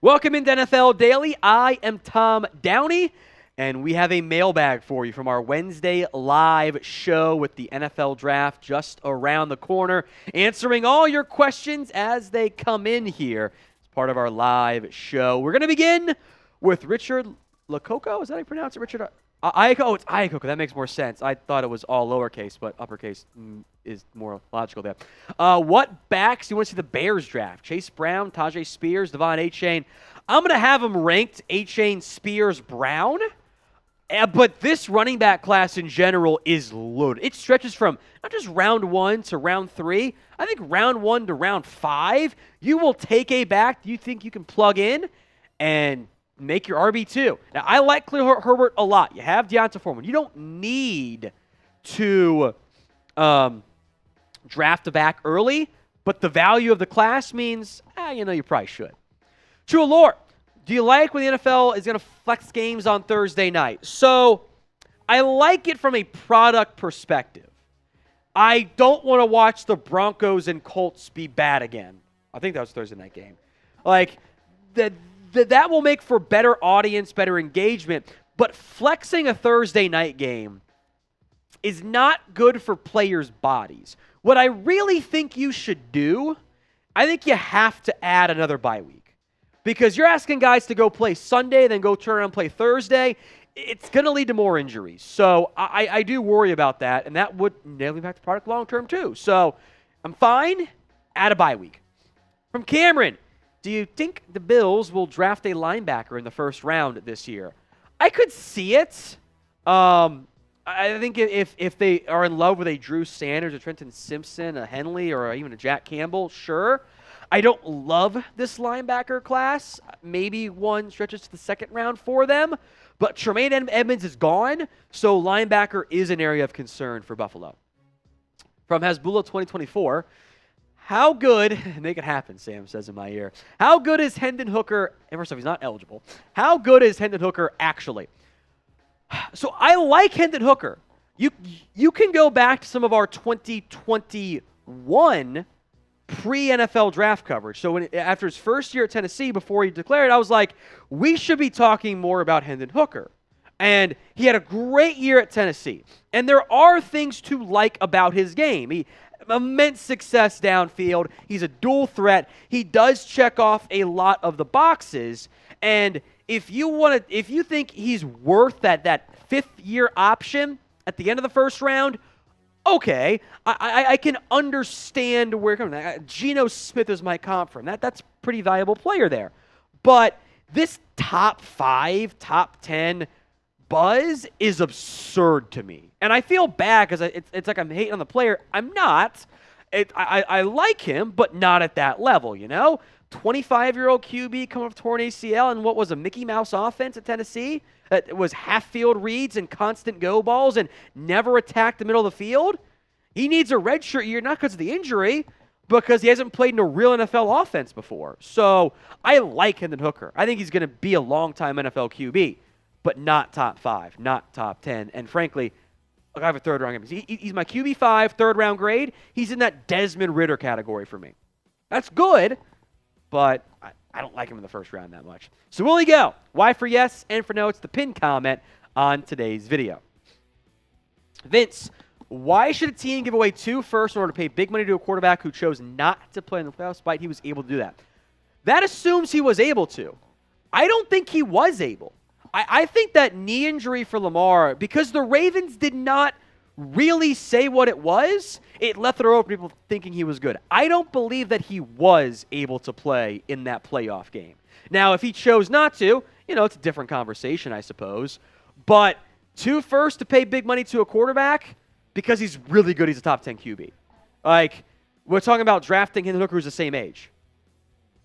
Welcome into NFL Daily. I am Tom Downey, and we have a mailbag for you from our Wednesday live show with the NFL Draft just around the corner, answering all your questions as they come in here as part of our live show. We're going to begin with Richard Ngakoue. Is that how you pronounce it, Richard? Oh, it's Ngakoue. That makes more sense. I thought it was all lowercase, but uppercase is more logical there. What backs do you want to see the Bears draft? Chase Brown, Tyjae Spears, Devon, Achane. I'm going to have them ranked Achane, Spears, Brown. But this running back class in general is loaded. It stretches from not just round 1 to round 3. I think round 1 to round 5, you will take a back you think you can plug in and make your RB2. Now, I like Khalil Herbert a lot. You have D'Onta Foreman. You don't need to draft a back early, but the value of the class means, you probably should. True Allure, do you like when the NFL is going to flex games on Thursday night? So, I like it from a product perspective. I don't want to watch the Broncos and Colts be bad again. I think that was Thursday night game. That will make for better audience, better engagement, but flexing a Thursday night game is not good for players' bodies. What I really think you should do, I think you have to add another bye week. Because you're asking guys to go play Sunday, then go turn around and play Thursday. It's going to lead to more injuries. So I do worry about that, and that would nail impact the product long-term too. So I'm fine. Add a bye week. From Cameron, do you think the Bills will draft a linebacker in the first round this year? I could see it. I think if they are in love with a Drew Sanders, a Trenton Simpson, a Henley, or even a Jack Campbell, sure. I don't love this linebacker class. Maybe one stretches to the second round for them. But Tremaine Edmonds is gone, so linebacker is an area of concern for Buffalo. From Hasbulla 2024, how good, make it happen, Sam says in my ear. How good is Hendon Hooker? And first off, he's not eligible. How good is Hendon Hooker actually? So I like Hendon Hooker. You can go back to some of our 2021 pre-NFL draft coverage. So after his first year at Tennessee, before he declared, I was like, we should be talking more about Hendon Hooker. And he had a great year at Tennessee. And there are things to like about his game. He immense success downfield. He's a dual threat. He does check off a lot of the boxes. And if you think he's worth that fifth-year option at the end of the first round, okay, I can understand where it comes from. Geno Smith is my comp from. That's a pretty valuable player there. But this top 5, top 10 buzz is absurd to me. And I feel bad because it's like I'm hating on the player. I'm not. I like him, but not at that level, 25-year-old QB coming off torn ACL and what was a Mickey Mouse offense at Tennessee? It was half-field reads and constant go balls and never attacked the middle of the field. He needs a redshirt year, not because of the injury, because he hasn't played in a real NFL offense before. So I like Hendon Hooker. I think he's going to be a long-time NFL QB, but not top 5, not top 10. And frankly, I have a third-round grade. He's my QB5 third-round grade. He's in that Desmond Ridder category for me. That's good, but I don't like him in the first round that much. So will he go? Y for yes and for no. It's the pinned comment on today's video. Vince, why should a team give away 2 firsts in order to pay big money to a quarterback who chose not to play in the playoffs despite he was able to do that? That assumes he was able to. I don't think he was able. I think that knee injury for Lamar, because the Ravens did not really say what it was, it left the door open for people thinking he was good. I don't believe that he was able to play in that playoff game. Now, if he chose not to, it's a different conversation, I suppose. But 2 firsts to pay big money to a quarterback because he's really good, he's a top 10 QB. We're talking about drafting Hendon Hooker who's the same age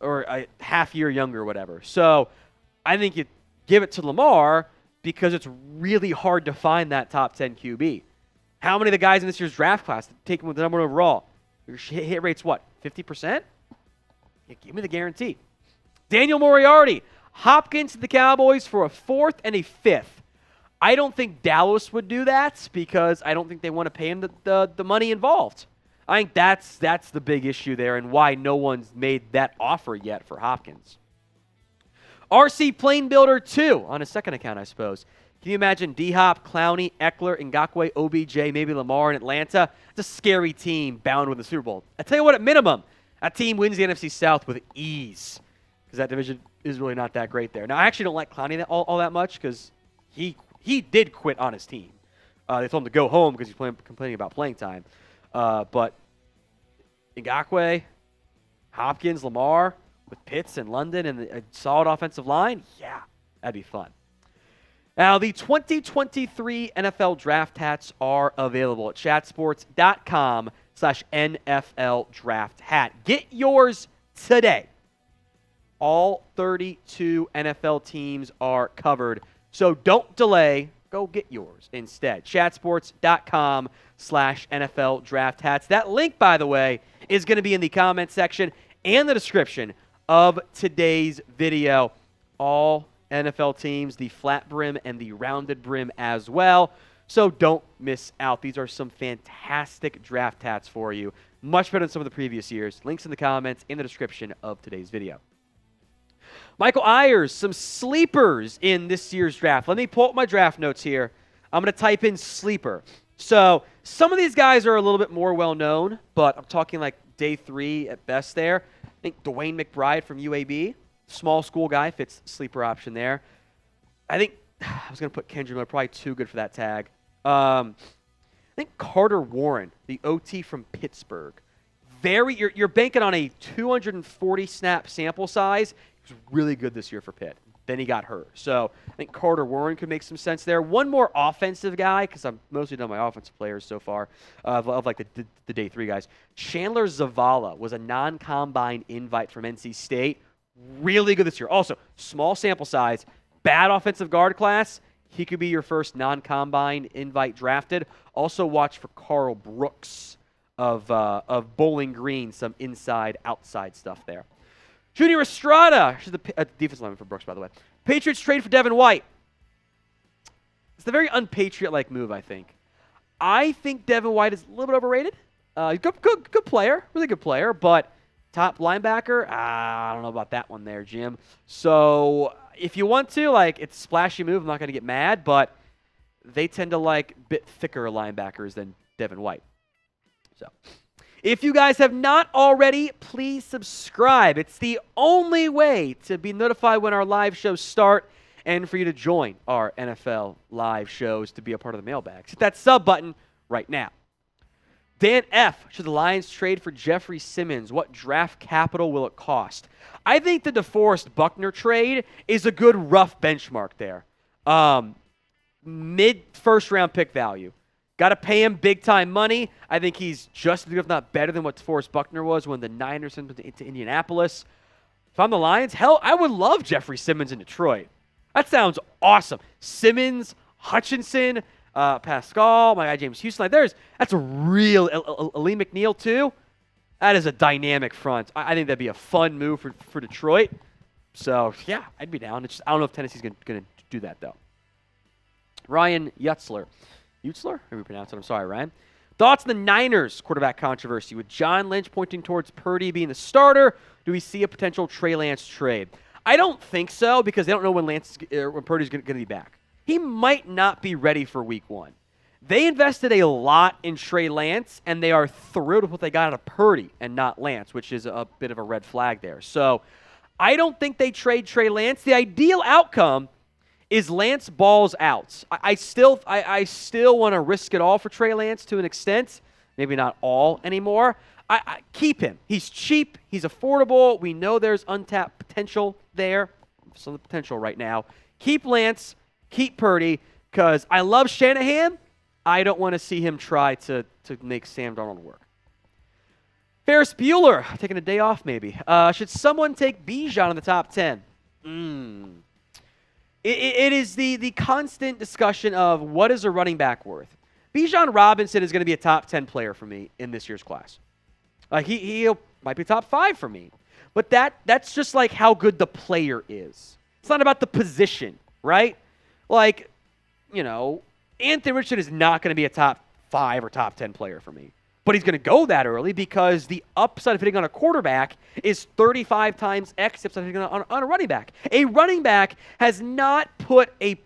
or a half year younger or whatever. So I think you give it to Lamar because it's really hard to find that top 10 QB. How many of the guys in this year's draft class take him with the number 1 overall? Your hit rate's what, 50%? Yeah, give me the guarantee. Daniel Moriarty, Hopkins to the Cowboys for a 4th and a 5th. I don't think Dallas would do that because I don't think they want to pay him the money involved. I think that's the big issue there and why no one's made that offer yet for Hopkins. RC Plane Builder 2 on his second account, I suppose. Can you imagine D-Hop, Clowney, Ekeler, Ngakoue, OBJ, maybe Lamar in Atlanta? It's a scary team bound to win the Super Bowl. I tell you what, at minimum, that team wins the NFC South with ease because that division is really not that great there. Now, I actually don't like Clowney all that much because he did quit on his team. They told him to go home because he's complaining about playing time. But Ngakoue, Hopkins, Lamar, with Pitts and London and a solid offensive line, yeah, that'd be fun. Now, the 2023 NFL Draft Hats are available at chatsports.com/NFL Draft Hat. Get yours today. All 32 NFL teams are covered, so don't delay. Go get yours instead. Chatsports.com/NFL Draft Hats. That link, by the way, is going to be in the comment section and the description of today's video. All NFL teams, the flat brim and the rounded brim as well. So don't miss out. These are some fantastic draft hats for you. Much better than some of the previous years. Links in the comments in the description of today's video. Michael Ayers, some sleepers in this year's draft. Let me pull up my draft notes here. I'm going to type in sleeper. So some of these guys are a little bit more well-known, but I'm talking like day 3 at best there. I think Dwayne McBride from UAB. Small school guy, fits sleeper option there. I think I was going to put Kendrick Miller, probably too good for that tag. I think Carter Warren, the OT from Pittsburgh. You're banking on a 240 snap sample size. He was really good this year for Pitt. Then he got hurt. So I think Carter Warren could make some sense there. One more offensive guy, because I'm mostly done my offensive players so far, of like the day 3 guys. Chandler Zavala was a non-combine invite from NC State. Really good this year. Also, small sample size, bad offensive guard class. He could be your first non-combine invite drafted. Also, watch for Carl Brooks of Bowling Green, some inside-outside stuff there. Junior Estrada, she's the defensive lineman for Brooks, by the way. Patriots trade for Devin White. It's a very unpatriot-like move, I think. I think Devin White is a little bit overrated. Good player, really good player, but top linebacker, I don't know about that one there, Jim. So if you want to, it's a splashy move. I'm not going to get mad, but they tend to like a bit thicker linebackers than Devin White. So if you guys have not already, please subscribe. It's the only way to be notified when our live shows start and for you to join our NFL live shows to be a part of the mailbag. Hit that sub button right now. Dan F. Should the Lions trade for Jeffrey Simmons? What draft capital will it cost? I think the DeForest Buckner trade is a good rough benchmark there. Mid-first round pick value. Got to pay him big-time money. I think he's just as good, if not better, than what DeForest Buckner was when the Niners sent him to Indianapolis. If I'm the Lions, hell, I would love Jeffrey Simmons in Detroit. That sounds awesome. Simmons, Hutchinson, Pascal, my guy James Houston. That's a real Lee McNeil too. That is a dynamic front. I think that'd be a fun move for Detroit. So yeah, I'd be down. I don't know if Tennessee's going to do that though. Ryan Utzler, however you pronounce it. I'm sorry, Ryan. Thoughts on the Niners quarterback controversy with John Lynch pointing towards Purdy being the starter? Do we see a potential Trey Lance trade? I don't think so because they don't know when Purdy's going to be back. He might not be ready for week 1. They invested a lot in Trey Lance, and they are thrilled with what they got out of Purdy and not Lance, which is a bit of a red flag there. So I don't think they trade Trey Lance. The ideal outcome is Lance balls out. I still want to risk it all for Trey Lance to an extent. Maybe not all anymore. I keep him. He's cheap. He's affordable. We know there's untapped potential there. Some of the potential right now. Keep Lance. Keep Purdy, because I love Shanahan. I don't want to see him try to make Sam Darnold work. Ferris Bueller, taking a day off maybe. Should someone take Bijan in the top 10? It is the constant discussion of what is a running back worth. Bijan Robinson is going to be a top 10 player for me in this year's class. He might be top 5 for me. But that's just like how good the player is. It's not about the position, right? Anthony Richardson is not going to be a top 5 or top 10 player for me. but he's going to go that early because the upside of hitting on a quarterback is 35 times X upside of hitting on a running back. A running back has not put a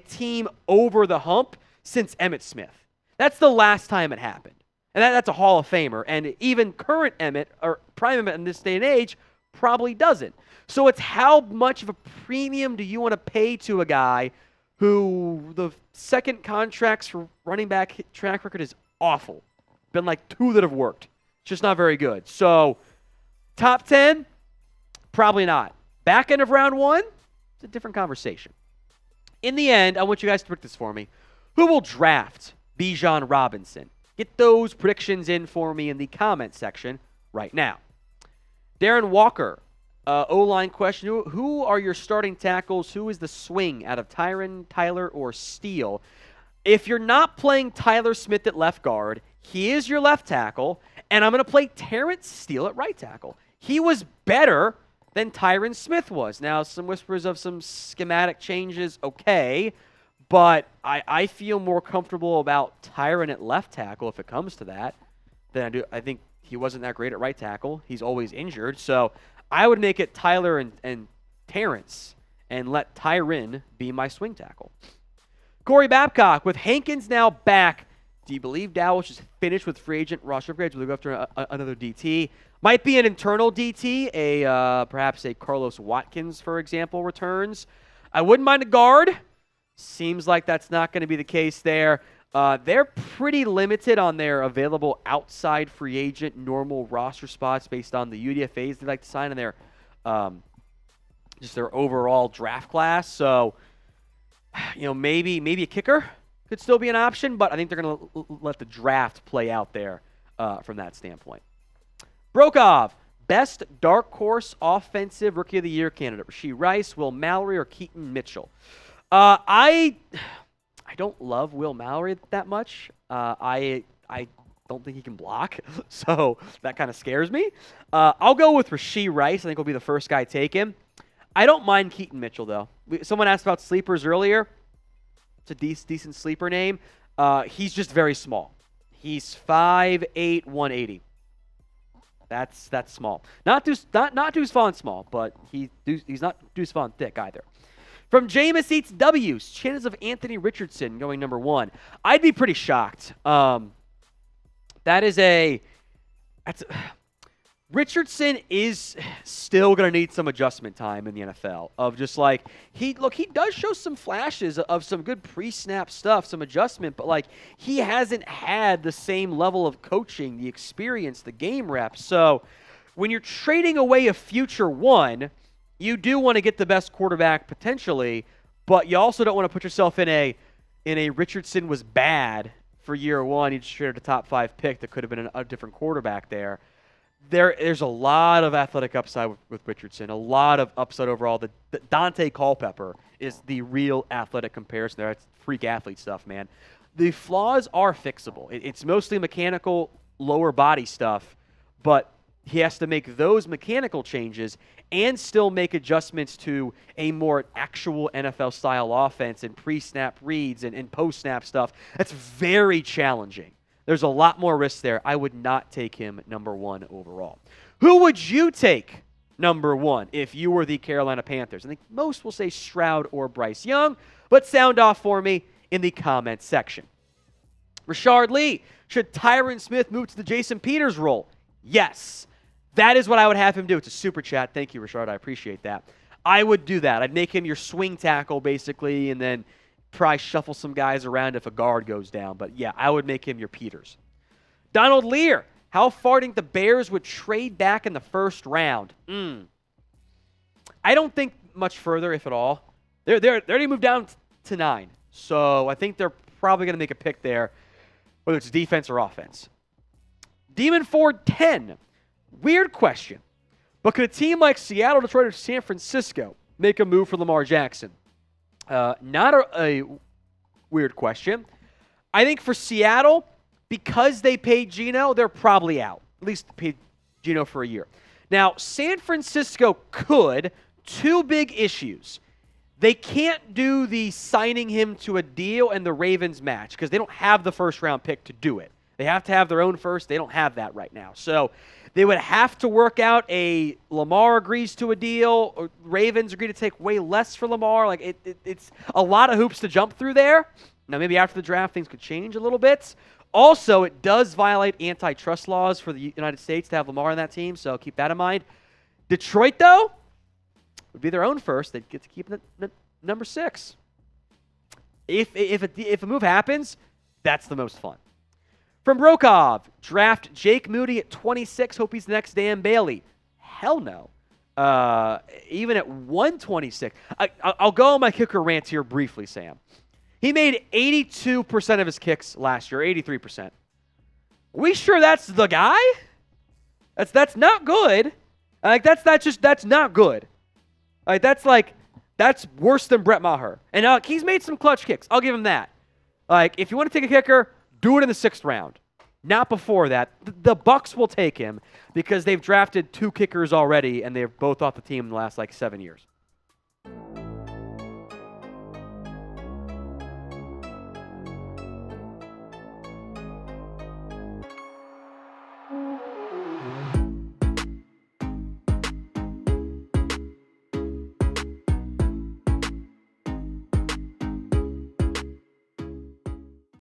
team over the hump since Emmitt Smith. That's the last time it happened. And that's a Hall of Famer. And even current Emmitt, or prime Emmitt in this day and age, probably doesn't. So it's how much of a premium do you want to pay to a guy who the second contracts for running back track record is awful. Been like 2 that have worked. It's just not very good. So top 10, probably not. Back end of round 1, it's a different conversation. In the end, I want you guys to pick this for me. Who will draft Bijan Robinson? Get those predictions in for me in the comment section right now. Darren Walker, O-line question. Who are your starting tackles? Who is the swing out of Tyron, Tyler, or Steele? If you're not playing Tyler Smith at left guard, he is your left tackle, and I'm going to play Terrence Steele at right tackle. He was better than Tyron Smith was. Now, some whispers of some schematic changes, okay, but I feel more comfortable about Tyron at left tackle if it comes to that than I do. I think he wasn't that great at right tackle. He's always injured. So I would make it Tyler and Terrence and let Tyron be my swing tackle. Corey Babcock, with Hankins now back, do you believe Dallas is finished with free agent roster upgrades? Will they go after another DT? Might be an internal DT, perhaps a Carlos Watkins, for example, returns. I wouldn't mind a guard. Seems like that's not going to be the case there. They're pretty limited on their available outside free agent normal roster spots based on the UDFAs they like to sign in their just their overall draft class. So, maybe a kicker could still be an option, but I think they're going to let the draft play out there from that standpoint. Brokov, best dark horse offensive rookie of the year candidate: Rashee Rice, Will Mallory, or Keaton Mitchell? I don't love Will Mallory that much. I don't think he can block, so that kind of scares me. I'll go with Rashee Rice. I think he'll be the first guy taken. I don't mind Keaton Mitchell, though. Someone asked about sleepers earlier. It's a decent sleeper name. He's just very small. He's 5'8", 180. That's small. Not Deuce Vaughn small, but he's not Deuce Vaughn thick either. From Jameis Eats W's, chances of Anthony Richardson going number 1. I'd be pretty shocked. Richardson is still going to need some adjustment time in the NFL. Of just like he does show some flashes of some good pre-snap stuff, some adjustment, but he hasn't had the same level of coaching, the experience, the game reps. So when you're trading away a future one, you do want to get the best quarterback potentially, but you also don't want to put yourself in a Richardson was bad for year 1. He just traded a top 5 pick that could have been a different quarterback there. There's a lot of athletic upside with Richardson, a lot of upside overall. The Dante Culpepper is the real athletic comparison there. It's freak athlete stuff, man. The flaws are fixable. It's mostly mechanical lower body stuff, but he has to make those mechanical changes and still make adjustments to a more actual NFL-style offense and pre-snap reads and post-snap stuff. That's very challenging. There's a lot more risk there. I would not take him number 1 overall. Who would you take number 1 if you were the Carolina Panthers? I think most will say Stroud or Bryce Young, but sound off for me in the comments section. Rashard Lee, should Tyron Smith move to the Jason Peters role? Yes. That is what I would have him do. It's a super chat. Thank you, Rashard. I appreciate that. I would do that. I'd make him your swing tackle, basically, and then probably shuffle some guys around if a guard goes down. But, yeah, I would make him your Peters. Donald Lear, how far do you think the Bears would trade back in the first round? I don't think much further, if at all. They already moved down to 9. So I think they're probably going to make a pick there, whether it's defense or offense. Demon Ford 10. Weird question, but could a team like Seattle, Detroit, or San Francisco make a move for Lamar Jackson? Not a weird question. I think for Seattle, because they paid Geno, they're probably out. At least paid Geno for a year. Now, San Francisco could. 2 big issues. They can't do the signing him to a deal and the Ravens match because they don't have the first-round pick to do it. They have to have their own first. They don't have that right now. So they would have to work out a Lamar agrees to a deal, or Ravens agree to take way less for Lamar. Like it's a lot of hoops to jump through there. Now maybe after the draft things could change a little bit. Also, it does violate antitrust laws for the United States to have Lamar on that team, so keep that in mind. Detroit, though, would be their own first. They'd get to keep number 6. If a move happens, that's the most fun. From Brokov, draft Jake Moody at 26. Hope he's the next Dan Bailey. Hell no. Even at 126. I'll go on my kicker rant here briefly, Sam. He made 82% of his kicks last year, 83%. We sure that's the guy? That's not good. Like that's not good. Like that's worse than Brett Maher. And he's made some clutch kicks. I'll give him that. Like if you want to take a kicker, do it in the 6th round. Not before that. The Bucs will take him because they've drafted 2 kickers already and they're both off the team in the last 7 years.